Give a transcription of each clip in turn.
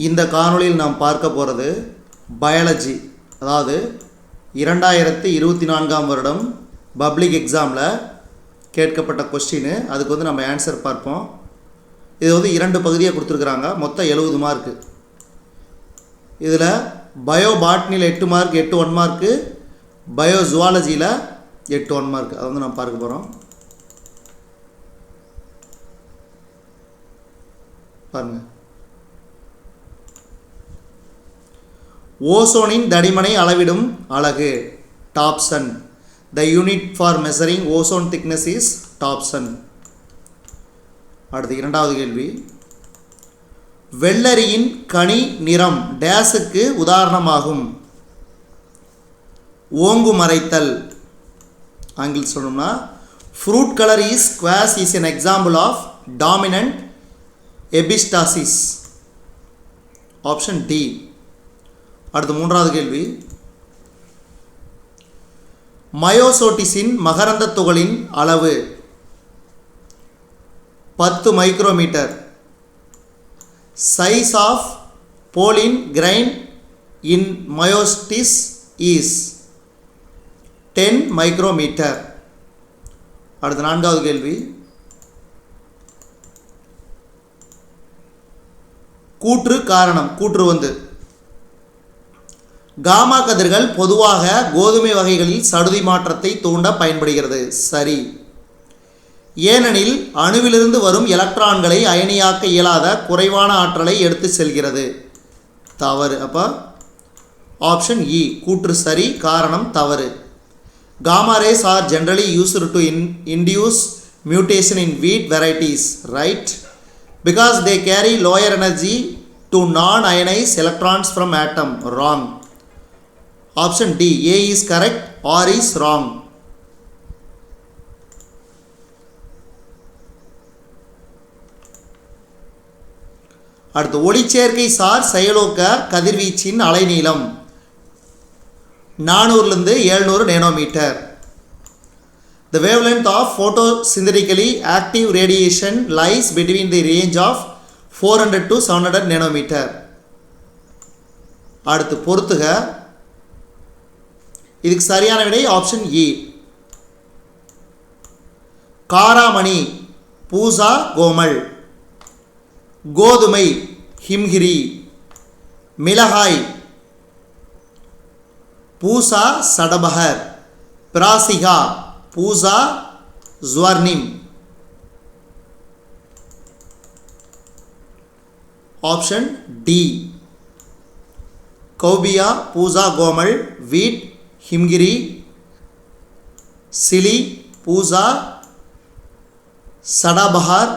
இந்த காணொளியில் நாம் பார்க்க போகிறது பயாலஜி, அதாவது 2024ஆம் வருடம் பப்ளிக் எக்ஸாமில் கேட்கப்பட்ட கொஸ்டின். அதுக்கு வந்து நம்ம ஆன்சர் பார்ப்போம். இது வந்து 2 பகுதியாக கொடுத்துருக்குறாங்க, மொத்தம் 70 மார்க்கு. இதில் பயோ பாட்னியில் 8 மார்க், 8 1 மார்க்கு, பயோ ஜுவாலஜியில் 8 1 மார்க். அதை வந்து நம்ம பார்க்க போகிறோம். பாருங்கள், ஓசோனின் தடிமனை அளவிடும் அலகு Dobson. The unit for measuring ozone thickness is Dobson. அடுத்து 2வது கேள்வி, வெள்ளரியின் கனி நிறம் டேஸுக்கு உதாரணமாகும். ஓங்கு மறைத்தல். ஆங்கில் சொல்லணும்னா fruit colour is squash is an example of dominant epistasis. Option D. அடுத்து 3வது கேள்வி, மயோசோட்டிஸின் மகரந்த துகளின் அளவு 10 micrometre. Size of pollen grain in Myosotis is 10 micrometre. அடுத்து 4வது கேள்வி, கூற்று காரணம். கூற்று வந்து காமா கதிர்கள் பொதுவாக கோதுமை வகைகளில் சடுதி மாற்றத்தை தூண்ட பயன்படுகிறது. சரி. ஏனெனில் அணுவிலிருந்து வரும் எலக்ட்ரான்களை அயனியாக்க இயலாத குறைவான ஆற்றலை எடுத்து செல்கிறது. தவறு. அப்போ ஆப்ஷன் இ கூற்று சரி, காரணம் தவறு. Gamma rays are generally used to induce mutation in wheat varieties, right, because they carry lower energy to non-ionized electrons from atom. Wrong. Option D, A is correct, R is wrong. அடுத்து, ஒளிச்சேர்க்கை sir செயலோக்க கதிர்வீச்சின் அலைநீளம் 400 700 nanometre. The wavelength of photosynthetically active radiation lies between the range of 400 to 700 nanometer. அடுத்து பொறுத்துக. இதுக்கு சரியான விடை option இ. காராமணி பூசா கோமல், கோதுமை ஹிம்கிரி, மிளகாய் Pusa Sadabahar, Brassica Pusa Swarnim. Option D. Cowpea Pusa Komal, wheat Himgiri, chilli Pusa Sadabahar,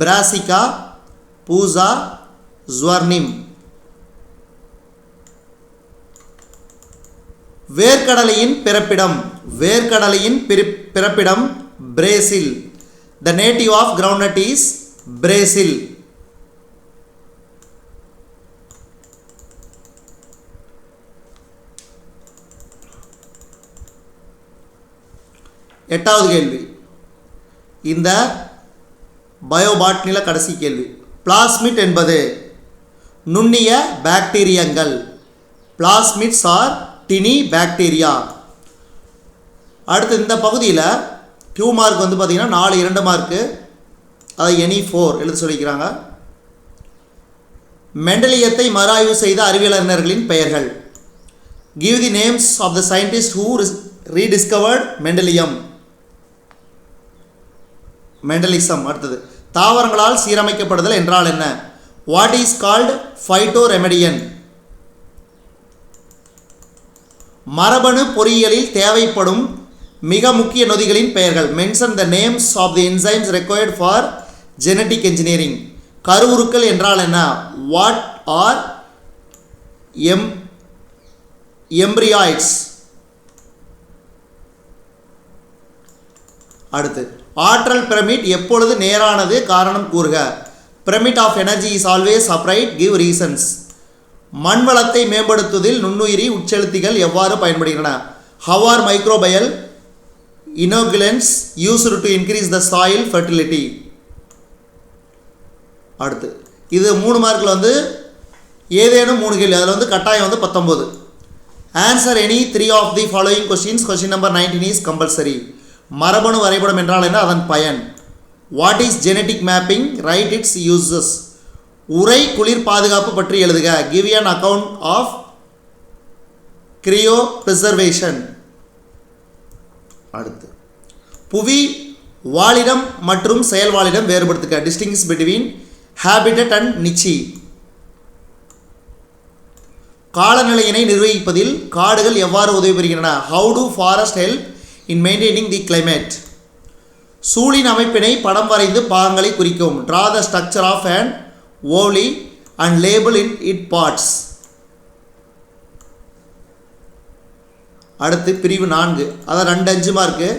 Brassica Pusa Swarnim. வேர்க்கடலையின் பிறப்பிடம். வேர்க்கடலையின் பிறப்பிடம் Brazil. The native of groundnut is Brazil. எட்டாவது கேள்வி, இந்த பயோபாட்னில கடைசி கேள்வி. பிளாஸ்மிட் என்பது நுண்ணிய பாக்டீரியங்கள். Plasmids are tiny bacteria. அடுத்து இந்த பகுதியில் 2 மார்க் வந்து பார்த்திங்கன்னா 4 2 மார்க்கு, அதை எனி 4 எழுத சொல்லிக்கிறாங்க. மெண்டலியத்தை மறுஆய்வு செய்த அறிவியலறிஞர்களின் பெயர்கள். Give the names of the scientist who rediscovered Mendelism. Mendelism. அடுத்தது, தாவரங்களால் சீரமைக்கப்படுதல் என்றால் என்ன? What is called phytoremediation. மரபணு பொறியியலில் தேவைப்படும் மிக முக்கிய நொதிகளின் பெயர்கள். Mention the names of the enzymes required for genetic engineering. கருவுருக்கள் என்றால் என்ன? What are embryoids. அடுத்து, ஆற்றல் பிரமிட் எப்பொழுது நேரானது? காரணம் கூறுக. Pyramid of energy is always upright, give reasons. மண் வளத்தை மேம்படுத்துவதில் நுண்ணுயிரி உட்செலுத்திகள் எவ்வாறு பயன்படுகின்றன? How are microbial inoculants used to increase the soil fertility. அடுத்து இது 3 மார்க்கில் வந்து ஏதேனும் 3 கேள்வி, அதில் வந்து கட்டாயம் வந்து 19. Answer any 3 of the following questions. Question number 19 is compulsory. மரபணு வரைபடம் என்றால் என்ன, அதன் பயன். What is genetic mapping, write its uses. உரை குளிர் பாதுகாப்பு பற்றி எழுதுக. Give an account of cryo preservation. அடுத்து புவி வாழிடம் மற்றும் செயல்வாழிடம் வேறுபடுத்துக. Distinguish between habitat and niche. காலநிலையினை நிர்வகிப்பதில் காடுகள் எவ்வாறு உதவி புரிகின்றன. How do forest help in maintaining the climate. சூழின் அமைப்பினை படம் வரைந்து பாகங்களை குறிக்கும். Draw the structure of an ovule and label in its parts. அடுத்து பிரிவு 4, அதான் 2-5 மார்க்கு.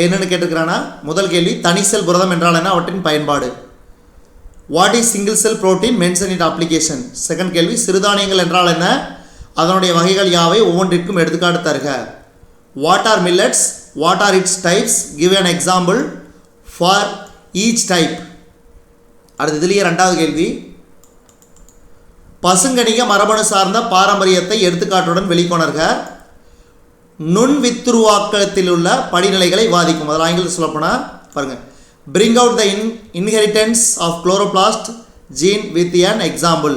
என்னென்னு கேட்டிருக்கிறான்னா, முதல் கேள்வி தனி செல் புரதம் என்றால் என்ன, அவற்றின் பயன்பாடு. What is single cell protein, mention it application. Second கேள்வி சிறுதானியங்கள் என்றால் என்ன, அதனுடைய வகைகள் யாவை, ஒவ்வொன்றிற்கும் எடுத்துக்காட்டு தருக. What are millets, what are it's types, give an example for each type. அடுத்து இதுலேயே 2வது கேள்வி பசுங்கணிக மரபணு சார்ந்த பாரம்பரியத்தை எடுத்துக்காட்டுடன் வெளிக்கொணர்க. நுண்வித்துருவாக்கத்தில் உள்ள படிநிலைகளை வாதிக்கும். அதில் ஆங்கிலத்தில் சொல்லப்போனால் பாருங்கள், bring out the inheritance of chloroplast gene with an example.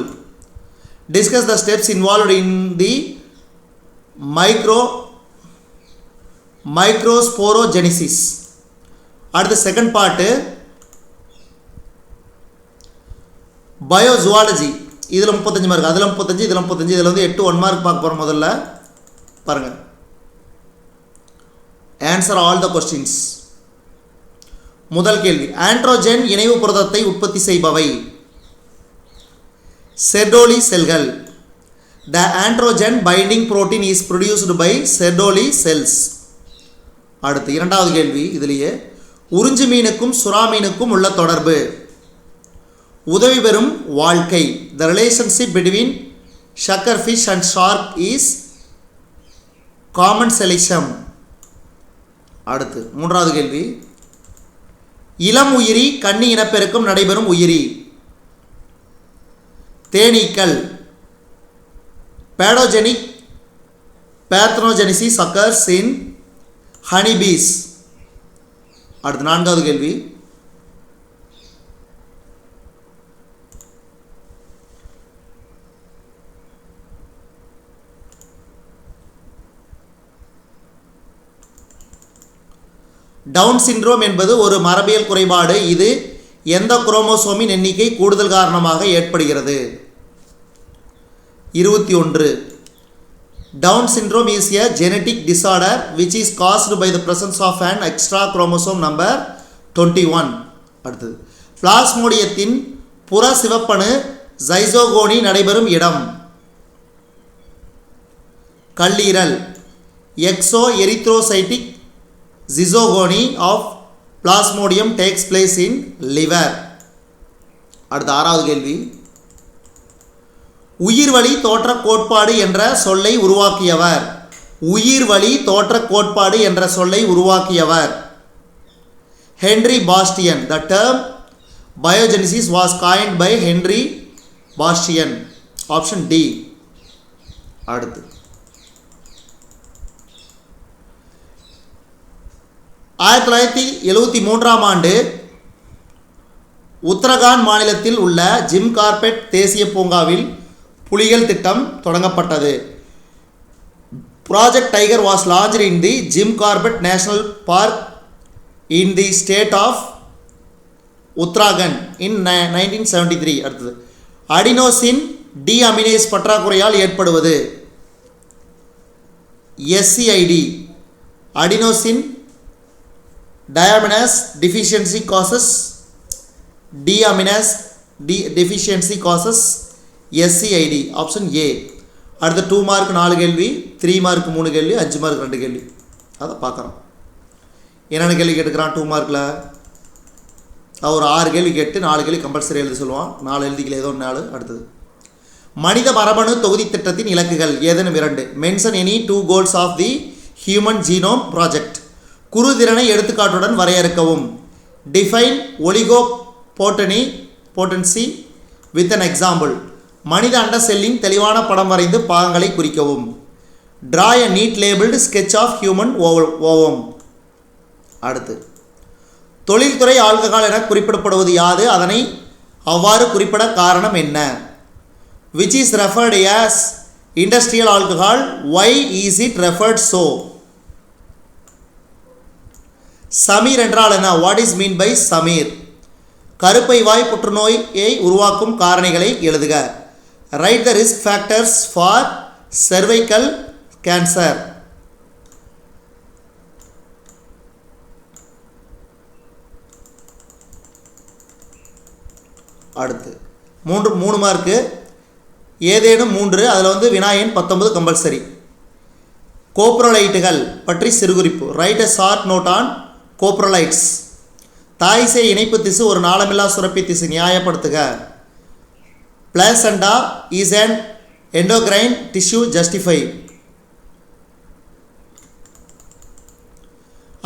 Discuss the steps involved in the microsporogenesis. அடுத்து செகண்ட் பார்ட்டு பயோஜுவாலஜி. இதில் 35 மார்க், அதில் 35, இதில் 35, இதில் வந்து 8 1 மார்க் பார்க்க போகிறோம். முதல்ல பாருங்கள், ஆன்சர் ஆல் த கொஸ்டின்ஸ். முதல் கேள்வி ஆண்ட்ரோஜன் இணைவு புரதத்தை உற்பத்தி செய்பவை. செர்டோலி செல்கள். The androgen binding protein is produced by Sertoli cells. அடுத்து 2வது கேள்வி இதிலேயே உறிஞ்சு மீனுக்கும் சுறா மீனுக்கும் உள்ள தொடர்பு. உதவி பெறும் வாழ்க்கை. The relationship between sucker fish and shark is commensalism. அடுத்து 3வது கேள்வி இளம் உயிரி கன்னி இனப்பெருக்கம் நடைபெறும் உயிரி. தேனீக்கள். பேடோஜெனிக் பேர்த்தனோஜெனிசிஸ் occurs in honeybees. அடுத்து 4வது கேள்வி டவுன் சிண்ட்ரோம் என்பது ஒரு மரபியல் குறைபாடு. இது எந்த குரோமோசோமின் எண்ணிக்கை கூடுதல் காரணமாக ஏற்படுகிறது. 21. Down syndrome is a genetic disorder which is caused by the presence of an extra chromosome number 21. அடுத்தது பிளாஸ்மோடியத்தின் புற சிவப்பணு ஜைசோகோனி நடைபெறும் இடம். கல்லீரல். Exo erythrocytic zygogony of plasmodium takes place in liver. அடுத்த 6வது கேள்வி உயிர்வழி தோற்ற கோட்பாடு என்ற சொல்லை உருவாக்கியவர். உயிர்வழி தோற்ற கோட்பாடு என்ற சொல்லை உருவாக்கியவர் Henry Bastian. The term biogenesis was coined by Henry Bastian. Option D. அடுத்து 1973ஆம் ஆண்டு உத்தரகாண்ட் மாநிலத்தில் உள்ள ஜிம் கார்பெட் தேசிய பூங்காவில் புலிகள் திட்டம் தொடங்கப்பட்டது. Project tiger was launched in the Jim Corbett national park in the state of Uttarakhand in 1973. அடுத்தது அடினோசின் டி அமினேஸ் பற்றாக்குறையால் ஏற்படுவது. SCID. Adenosine diaminase deficiency causes deaminase deficiency causes SCID. Option A. அடுத்த 2 mark 4 கேள்வி, 3 மார்க் 3 கேள்வி, 5 mark 2 கேள்வி. அதை பார்க்குறோம். என்னென்ன கேள்வி கேட்டுக்கிறான் 2 மார்க்கில். ஒரு 6 கேள்வி கேட்டு 4 கேள்வி கம்பல்சரி எழுத சொல்லுவான். 4 எழுதிக்கல, ஏதோ 4. அடுத்தது மனித மரபணு தொகுதி திட்டத்தின் இலக்குகள் ஏதேனும் 2. Mention any 2 goals of the human genome project. குறுதிறனை எடுத்துக்காட்டுடன் வரையறுக்கவும். Define oligopotency with an example. மனித அண்ட செல்லின் தெளிவான படம் வரைந்து பாகங்களை குறிக்கவும். Draw a neat labeled sketch of human ovum. அடுத்து தொழில்துறை ஆல்கஹால் என குறிப்பிடப்படுவது யாது, அதனை அவ்வாறு குறிப்பிட காரணம் என்ன? Which is referred as industrial alcohol, why is it referred so? Sameer என்றால் என்ன? What is mean by Sameer? கருப்பை வாய் புற்றுநோயை உருவாக்கும் காரணிகளை எழுதுக. Write the risk factors for cervical cancer. அடுத்து மூணு மார்க்கு, ஏதேனும் 3, அதில் வந்து வினாயன் 19 கம்பல்சரி. கோப்ரோலைட்டுகள் பற்றி சிறுகுறிப்பு. Write a short note on coprolites. தாய்சே இணைப்பு திசு ஒரு நாளமில்லா சுரப்பி திசு, நியாயப்படுத்துக. Placenta is an endocrine tissue, justify.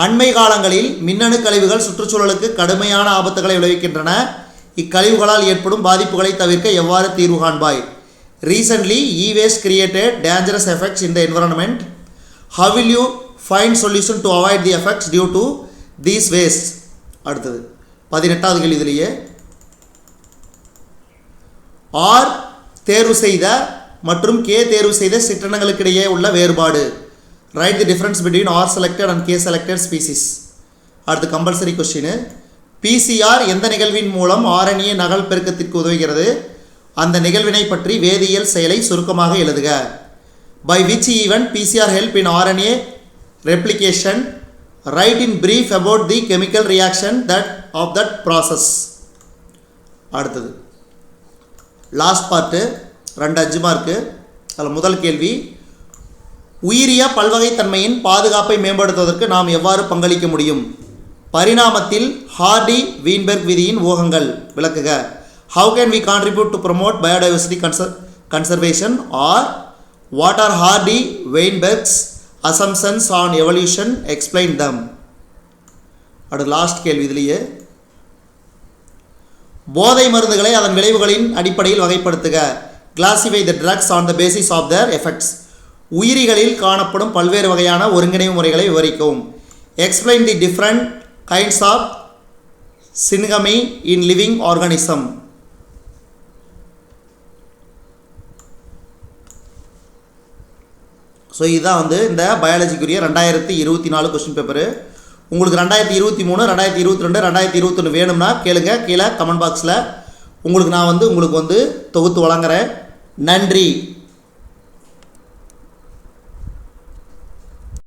அண்மை காலங்களில் மின்னணு கழிவுகள் சுற்றுச்சூழலுக்கு கடுமையான ஆபத்துகளை விளைவிக்கின்றன. இக்கழிவுகளால் ஏற்படும் பாதிப்புகளை தவிர்க்க எவ்வாறு தீர்வு காண்பாய்? Recently, e-waste created dangerous effects in the environment. How will you find solution to avoid the effects due to these waste? அடுத்தது 18வது கேள்வி. இதிலேயே ஆர் தேர்வு செய்த மற்றும் கே தேர்வு செய்த சிற்றனங்களுக்கிடையே உள்ள வேறுபாடு. Right the difference between are selected and K selected species. அடுத்து கம்பல்சரி கொஸ்டின். பிசிஆர் எந்த நிகழ்வின் மூலம் ஆர்என்ஏ நகல் பெருக்கத்திற்கு உதவுகிறது? அந்த நிகழ்வினை பற்றி வேதியியல் செயலை சுருக்கமாக எழுதுக. By which event PCR help in RNA replication? Write in brief about the chemical reaction of that process. அடுத்தது லாஸ்ட் பார்ட்டு 2 5 மார்க்கு. அதில் முதல் கேள்வி, உயிரிய பல்வகைத்தன்மையின் பாதுகாப்பை மேம்படுத்துவதற்கு நாம் எவ்வாறு பங்களிக்க முடியும்? பரிணாமத்தில் ஹார்டி வீன்பெர்க் விதியின் ஊகங்கள் விளக்குக. How can we contribute to promote biodiversity conservation? Or what are Hardy-Weinberg's assumptions on evolution? Explain them. அடுத்த லாஸ்ட் கேள்வி. இதிலேயே போதை மருந்துகளை அதன் விளைவுகளின் அடிப்படையில் வகைப்படுத்துக. Classify the drugs on the basis of their effects. உயிரிகளில் காணப்படும் பல்வேறு வகையான ஒருங்கிணைவு முறைகளை விவரிக்கவும். Explain the different kinds of syngamy in living organism. So இதுதான் வந்து இந்த பயாலஜிக்குரிய 2024 கொஸ்டின் பேப்பரு. உங்களுக்கு 2023, 2022, 2021 வேணும்னா கேளுங்க, கீழே கமெண்ட் பாக்ஸில் உங்களுக்கு நான் வந்து தொகுத்து வழங்குறேன். நன்றி.